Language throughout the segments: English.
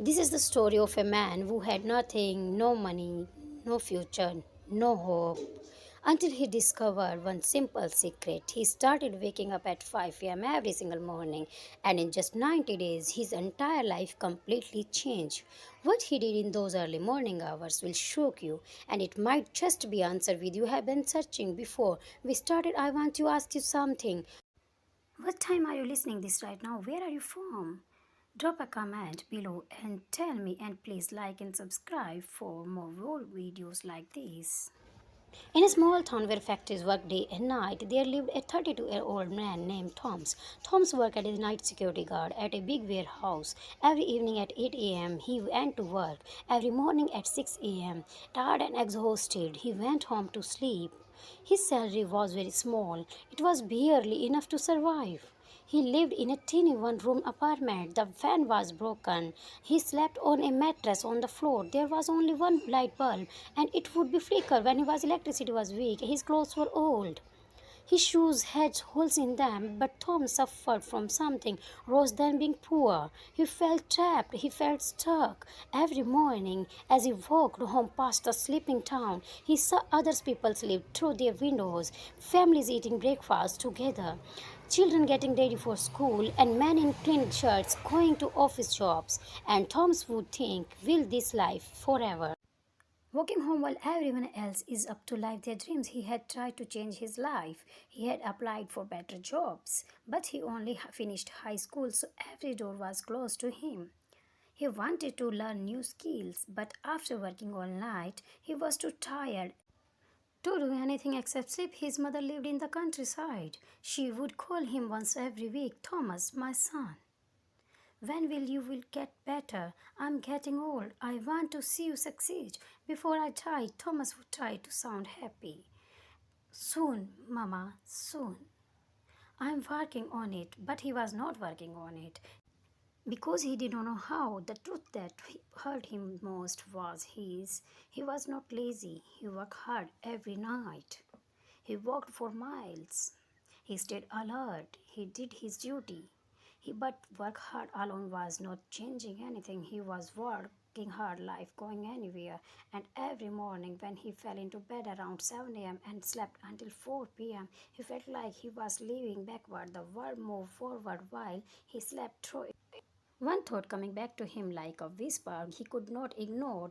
This is the story of a man who had nothing, no money, no future, no hope, until he discovered one simple secret. He started waking up at 5 am every single morning, and in just 90 days, his entire life completely changed. What he did in those early morning hours will shock you, and it might just be answer with you have been searching. Before we started, I want to ask you something. What time are you listening this right now? Where are you from? Drop a comment below and tell me, and please like and subscribe for more role videos like this. In a small town where factories worked day and night, there lived a 32-year-old man named Thomas. Thomas worked as a night security guard at a big warehouse. Every evening at 8 a.m., he went to work. Every morning at 6 a.m., tired and exhausted, he went home to sleep. His salary was very small. It was barely enough to survive. He lived in a teeny one room apartment. The fan was broken. He slept on a mattress on the floor. There was only one light bulb, and it would be flicker when his electricity was weak. His clothes were old. His shoes had holes in them, but Tom suffered from something worse than being poor. He felt trapped, he felt stuck. Every morning, as he walked home past the sleeping town, he saw other people sleep through their windows, families eating breakfast together, children getting ready for school, and men in clean shirts going to office jobs. And Tom's would think, will this life forever? Walking home while everyone else is up to live their dreams, he had tried to change his life. He had applied for better jobs, but he only finished high school, so every door was closed to him. He wanted to learn new skills, but after working all night, he was too tired to do anything except sleep. His mother lived in the countryside. She would call him once every week, Thomas, my son. When will you will get better? I'm getting old. I want to see you succeed. Before I die, Thomas would try to sound happy. Soon, Mama, soon. I'm working on it, but he was not working on it because he did not know how. The truth that hurt him most was he was not lazy. He worked hard every night. He walked for miles. He stayed alert. He did his duty. But work hard alone was not changing anything. He was working hard life going anywhere. And every morning when he fell into bed around 7 a.m. and slept until 4 p.m., he felt like he was living backward. The world moved forward while he slept through it. One thought coming back to him like a whisper he could not ignore.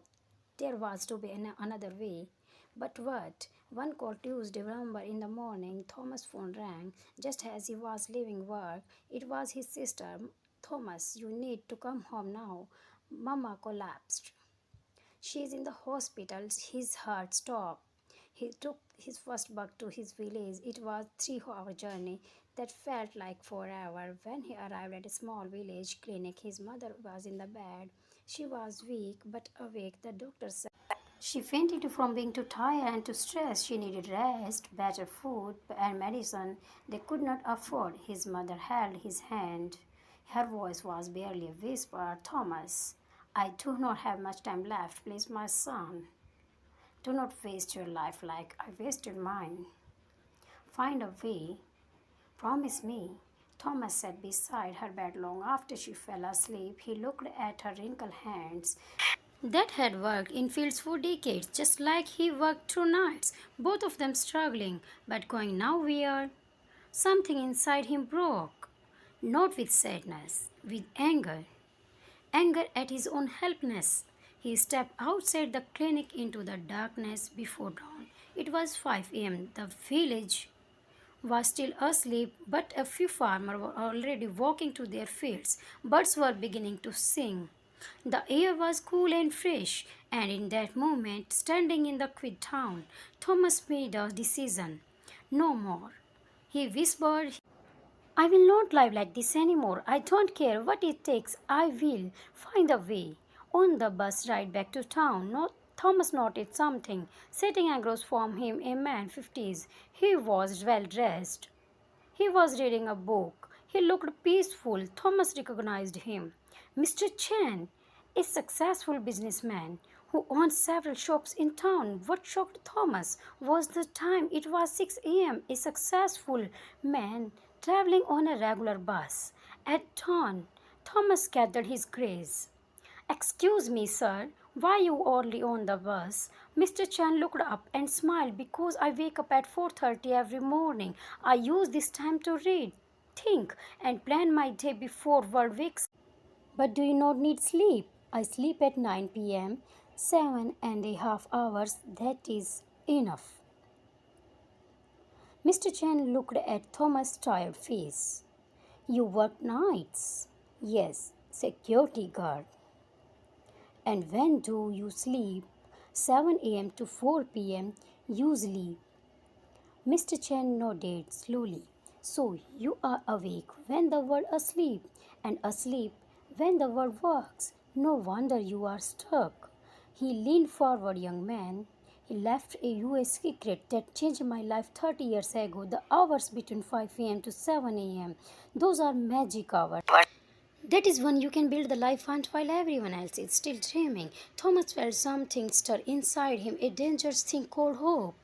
There was to be another way. But what? One cold Tuesday November in the morning, Thomas' phone rang just as he was leaving work. It was his sister. Thomas, you need to come home now. Mama collapsed. She is in the hospital. His heart stopped. He took his first bus to his village. It was 3 hour journey that felt like forever. When he arrived at a small village clinic, his mother was in the bed. She was weak but awake, the doctor said. She fainted from being too tired and too stressed. She needed rest, better food, and medicine they could not afford. His mother held his hand. Her voice was barely a whisper. Thomas, I do not have much time left. Please, my son, do not waste your life like I wasted mine. Find a way. Promise me. Thomas sat beside her bed long after she fell asleep. He looked at her wrinkled hands that had worked in fields for decades, just like he worked through nights, both of them struggling, but going nowhere. Something inside him broke, not with sadness, with anger. Anger at his own helplessness. He stepped outside the clinic into the darkness before dawn. It was 5 a.m. The village was still asleep, but a few farmers were already walking to their fields. Birds were beginning to sing. The air was cool and fresh, and in that moment, standing in the quiet town, Thomas made a decision. No more. He whispered, I will not live like this anymore. I don't care what it takes. I will find a way. On the bus ride back to town, Thomas noticed something sitting across from him, a man 50s. He was well dressed. He was reading a book. He looked peaceful. Thomas recognized him. Mr. Chen, a successful businessman who owns several shops in town. What shocked Thomas was the time. It was 6 a.m. A successful man traveling on a regular bus. At dawn, Thomas gathered his grace Excuse me, sir, why you early on the bus? Mr. Chan looked up and smiled because I wake up at 4:30 every morning. I use this time to read, think, and plan my day before world wakes. But do you not need sleep? I sleep at 9 p.m., 7.5 hours. That is enough. Mr. Chen looked at Thomas' tired face. You work nights? Yes, security guard. And when do you sleep? 7 a.m. to 4 p.m. usually. Mr. Chen nodded slowly. So you are awake when the world asleep and asleep when the world works. No wonder you are stuck. He leaned forward, young man. He left a US secret that changed my life 30 years ago. The hours between 5 a.m. to 7 a.m. Those are magic hours. That is when you can build the life fund while everyone else is still dreaming. Thomas felt something stir inside him, a dangerous thing called hope.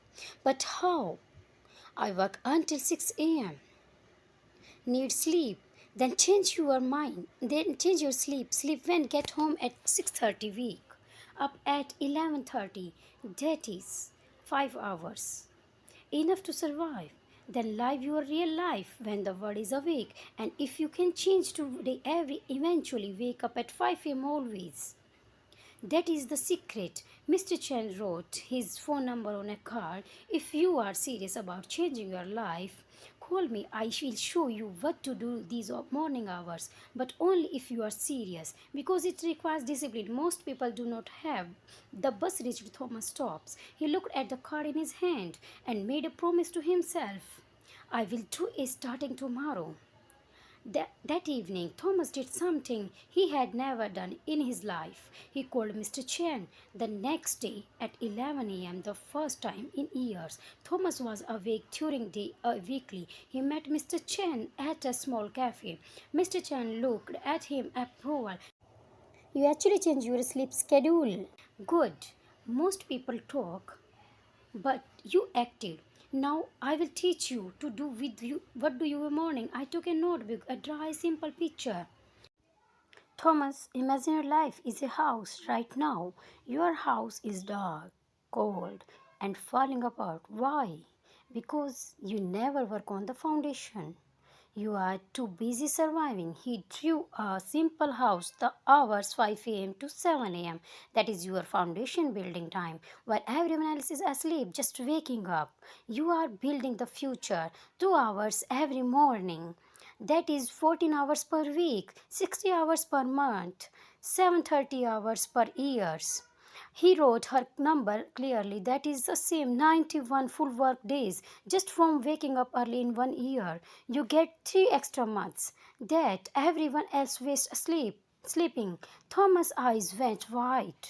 But how? I work until 6 a.m. Need sleep. Then change your mind. Then change your sleep. Sleep when get home at 6:30 week. Up at 11:30. That is 5 hours. Enough to survive. Then live your real life when the world is awake. And if you can change today, eventually wake up at 5 a.m. always. That is the secret. Mr. Chen wrote his phone number on a card. If you are serious about changing your life, call me. I will show you what to do these morning hours, but only if you are serious because it requires discipline. Most people do not have. The bus reached Thomas' stops. He looked at the card in his hand and made a promise to himself. I will do it starting tomorrow. That evening, Thomas did something he had never done in his life. He called Mr. Chen. The next day at 11 a.m., the first time in years, Thomas was awake during the weekly. He met Mr. Chen at a small cafe. Mr. Chen looked at him approval. You actually changed your sleep schedule. Good. Most people talk, but you acted. Now I will teach you to do with you what do you in morning. I took a notebook, a dry, simple picture. Thomas, imagine your life is a house right now. Your house is dark, cold, and falling apart. Why? Because you never work on the foundation. You are too busy surviving. He drew a simple house, the hours 5 a.m. to 7 a.m. That is your foundation building time. While everyone else is asleep, just waking up. You are building the future, 2 hours every morning. That is 14 hours per week, 60 hours per month, 730 hours per years. He wrote her number clearly. That is the same 91 full work days just from waking up early in 1 year. You get 3 extra months that everyone else wastes sleeping. Thomas' eyes went wide.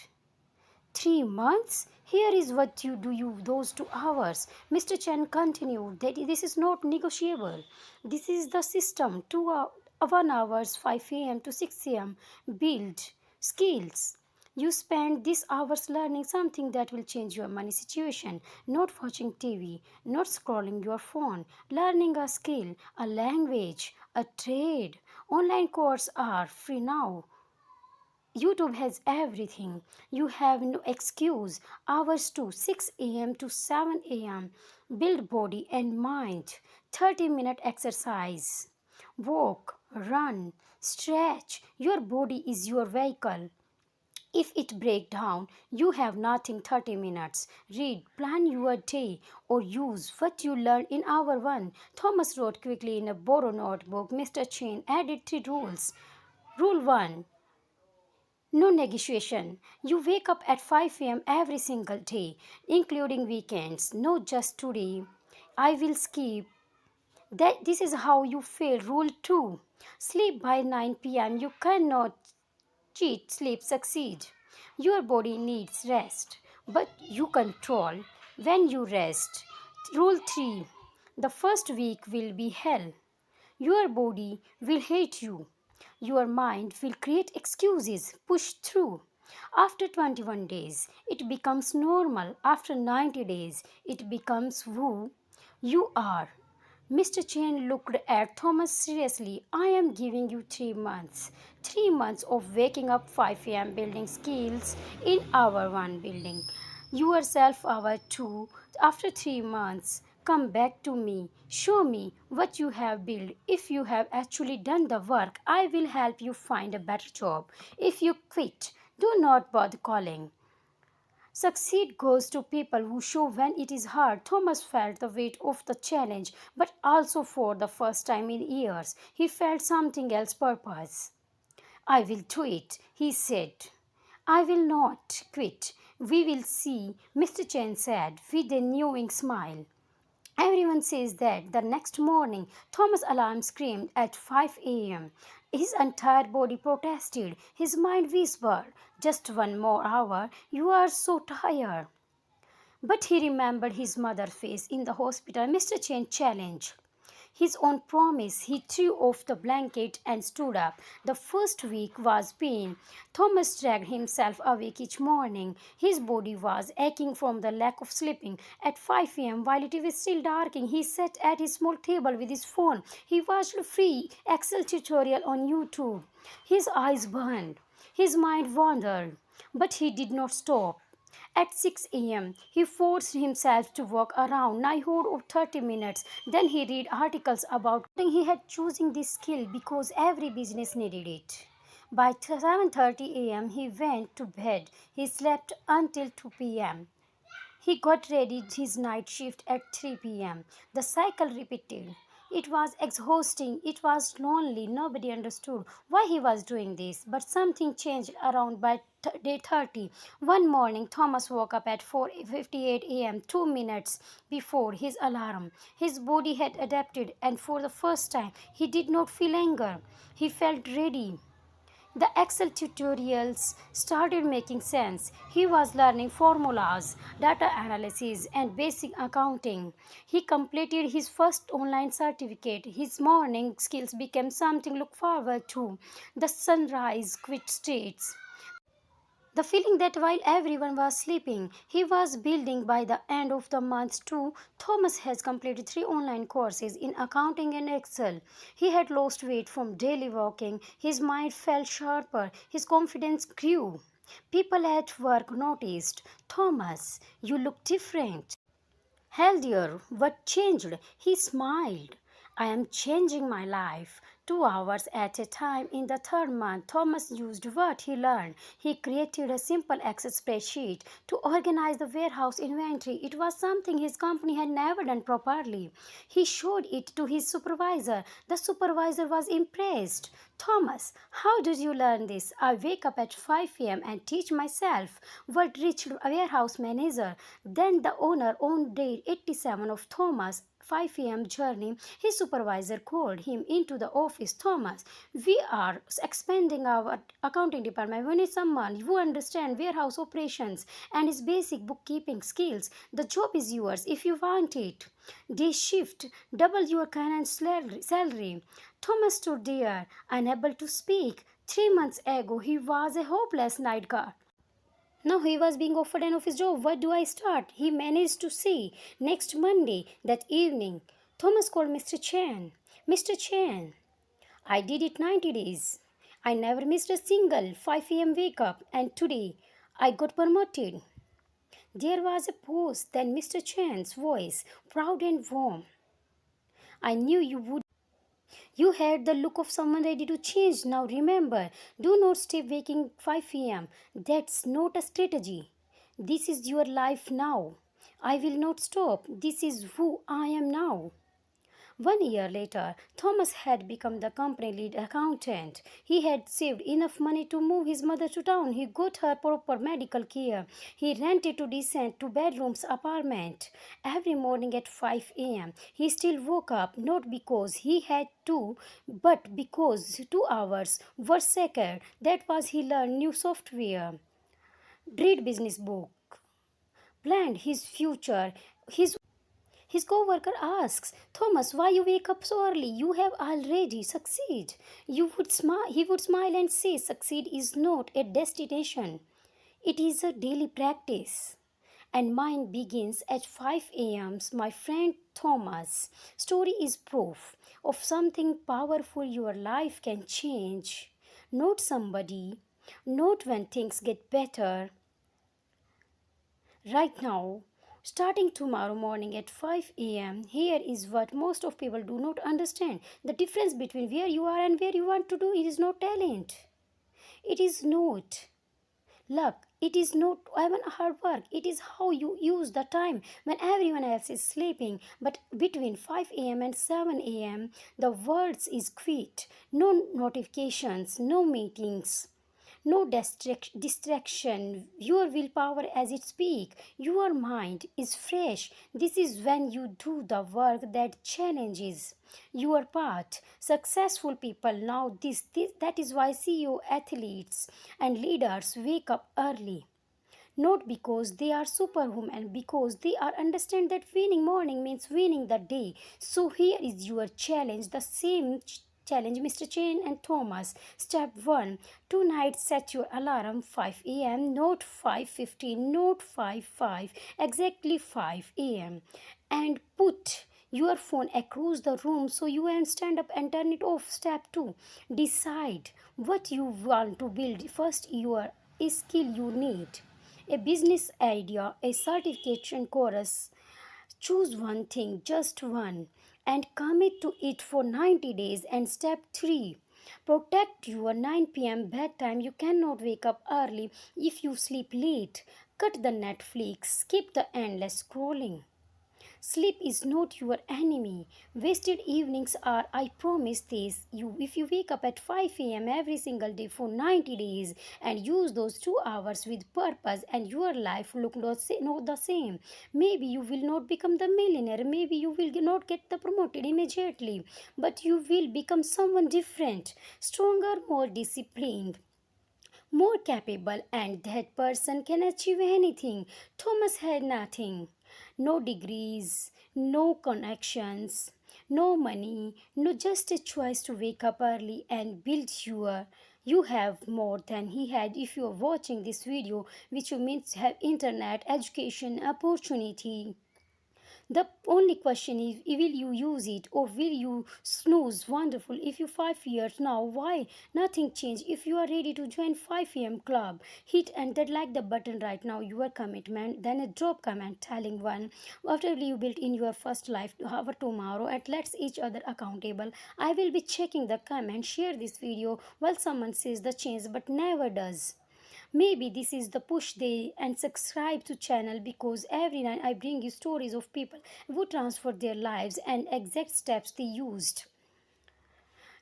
3 months? Here is what you do you those 2 hours. Mr. Chen continued that this is not negotiable. This is the system. 1 hours 5 a.m. to 6 a.m. Build skills. You spend these hours learning something that will change your money situation. Not watching TV, not scrolling your phone. Learning a skill, a language, a trade. Online courses are free now. YouTube has everything. You have no excuse. Hours to 6 a.m. to 7 a.m. Build body and mind. 30-minute exercise. Walk, run, stretch. Your body is your vehicle. If it breaks down, you have nothing 30 minutes. Read, plan your day, or use what you learned in hour 1. Thomas wrote quickly in a borrowed notebook. Mr. Chen added 3 rules. Rule 1. No negotiation. You wake up at 5 a.m. every single day, including weekends. No, just today. I will skip. This is how you fail. Rule 2. Sleep by 9 p.m. You cannot cheat sleep succeed. Your body needs rest, but you control when you rest. Rule 3. The first week will be hell. Your body will hate you. Your mind will create excuses, push through. After 21 days, it becomes normal. After 90 days, it becomes who you are. Mr. Chen looked at Thomas seriously. I am giving you 3 months. 3 months of waking up 5 am building skills in hour 1 building. Yourself hour 2. After 3 months, come back to me. Show me what you have built. If you have actually done the work, I will help you find a better job. If you quit, do not bother calling. Succeed goes to people who show when it is hard. Thomas felt the weight of the challenge, but also for the first time in years, he felt something else purpose. I will do it, he said. I will not quit. We will see, Mr. Chen said with a knowing smile. Everyone says that the next morning Thomas' alarm screamed at 5 a.m. His entire body protested. His mind whispered, just 1 more hour, you are so tired. But he remembered his mother's face in the hospital. Mr. Chen challenged his own promise. He threw off the blanket and stood up. The first week was pain. Thomas dragged himself awake each morning. His body was aching from the lack of sleeping. At 5 a.m., while it was still darkening, he sat at his small table with his phone. He watched a free Excel tutorial on YouTube. His eyes burned. His mind wandered. But he did not stop. At 6 a.m., he forced himself to walk around neighborhood of 30 minutes. Then he read articles about he had choosing this skill because every business needed it. By 7:30 a.m., he went to bed. He slept until 2 p.m. He got ready his night shift at 3 p.m. The cycle repeated. It was exhausting, it was lonely, nobody understood why he was doing this. But something changed around by day 30. One morning, Thomas woke up at 4:58 a.m., 2 minutes before his alarm. His body had adapted, and for the first time, he did not feel anger. He felt ready. The Excel tutorials started making sense. He was learning formulas, data analysis, and basic accounting. He completed his first online certificate. His morning skills became something to look forward to. The sunrise quit streets. The feeling that while everyone was sleeping, he was building. By the end of the month too, Thomas has completed 3 online courses in accounting and Excel. He had lost weight from daily walking. His mind felt sharper. His confidence grew. People at work noticed, Thomas, you look different. Healthier, what changed? He smiled. I am changing my life. 2 hours at a time. In the third month, Thomas used what he learned. He created a simple Excel spreadsheet to organize the warehouse inventory. It was something his company had never done properly. He showed it to his supervisor. The supervisor was impressed. Thomas, how did you learn this? I wake up at 5 a.m. and teach myself. What reached a warehouse manager. Then the owner on day 87 of Thomas' 5 a.m. journey, his supervisor called him into the office. Thomas, we are expanding our accounting department. We need someone who understands warehouse operations and his basic bookkeeping skills. The job is yours if you want it. Day shift, double your current salary. Thomas stood there, unable to speak. 3 months ago, he was a hopeless night guard. Now he was being offered an office job. Where do I start? He managed to see. Next Monday, that evening, Thomas called Mr. Chen. Mr. Chen, I did it 90 days. I never missed a single 5 a.m. wake up, and today I got promoted. There was a pause, then Mr. Chen's voice, proud and warm. I knew you would. You had the look of someone ready to change. Now remember, do not stay waking 5 a.m. That's not a strategy. This is your life now. I will not stop. This is who I am now. 1 year later, Thomas had become the company lead accountant. He had saved enough money to move his mother to town. He got her proper medical care. He rented a decent two-bedrooms apartment. Every morning at 5 a.m., he still woke up, not because he had to, but because 2 hours were sacred. That was he learned new software, read business book, planned his future. His co-worker asks, Thomas, why you wake up so early? You have already succeed. He would smile and say, succeed is not a destination. It is a daily practice. and mine begins at 5 a.m. My friend Thomas' story is proof of something powerful. Your life can change. Not somebody, not when things get better. Right now, starting tomorrow morning at 5 a.m., here is what most of people do not understand. The difference between where you are and where you want to do it is not talent. It is not luck. It is not even hard work. It is how you use the time when everyone else is sleeping. But between 5 a.m. and 7 a.m., the world is quiet. No notifications, no meetings, no distraction. Your willpower as its peak. Your mind is fresh. This is when you do the work that challenges your path. Successful people now this that is why CEO, athletes, and leaders wake up early, not because they are superwoman, because they are understand that winning morning means winning the day. So here is your challenge, the same challenge Mr. Chen and Thomas. Step 1, tonight set your alarm 5 a.m., not 5:15, not 5:05, exactly 5 a.m., and put your phone across the room so you can stand up and turn it off. Step 2, decide what you want to build. First, your skill you need, a business idea, a certification course. Choose one thing, just one, and commit to it for 90 days. And step 3, protect your 9 p.m. bedtime. You cannot wake up early if you sleep late. Cut the Netflix, skip the endless scrolling. Sleep is not your enemy. Wasted evenings are, I promise this. If you wake up at 5 a.m. every single day for 90 days and use those 2 hours with purpose, and your life look not the same. Maybe you will not become the millionaire, maybe you will not get the promoted immediately, but you will become someone different, stronger, more disciplined, more capable, and that person can achieve anything. Thomas had nothing, no degrees, no connections, no money, no, just a choice to wake up early and build your. You have more than he had if you are watching this video, which you means have internet, education, opportunity. The only question is, will you use it or will you snooze? Wonderful. If you 5 years now, why nothing changed? If you are ready to join 5 a.m. club, hit and that like the button right now, your commitment, then a drop comment telling one after you built in your first life our tomorrow, and let's each other accountable. I will be checking the comment. Share this video while someone says the change but never does. Maybe this is the push they, and subscribe to channel because every night I bring you stories of people who transformed their lives and exact steps they used.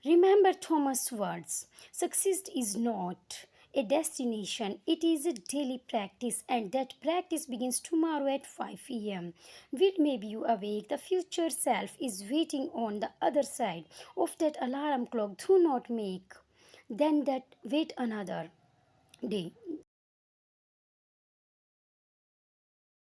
Remember Thomas' words, success is not a destination, it is a daily practice, and that practice begins tomorrow at 5 a.m. With maybe you awake, the future self is waiting on the other side of that alarm clock. Do not make then that wait another day.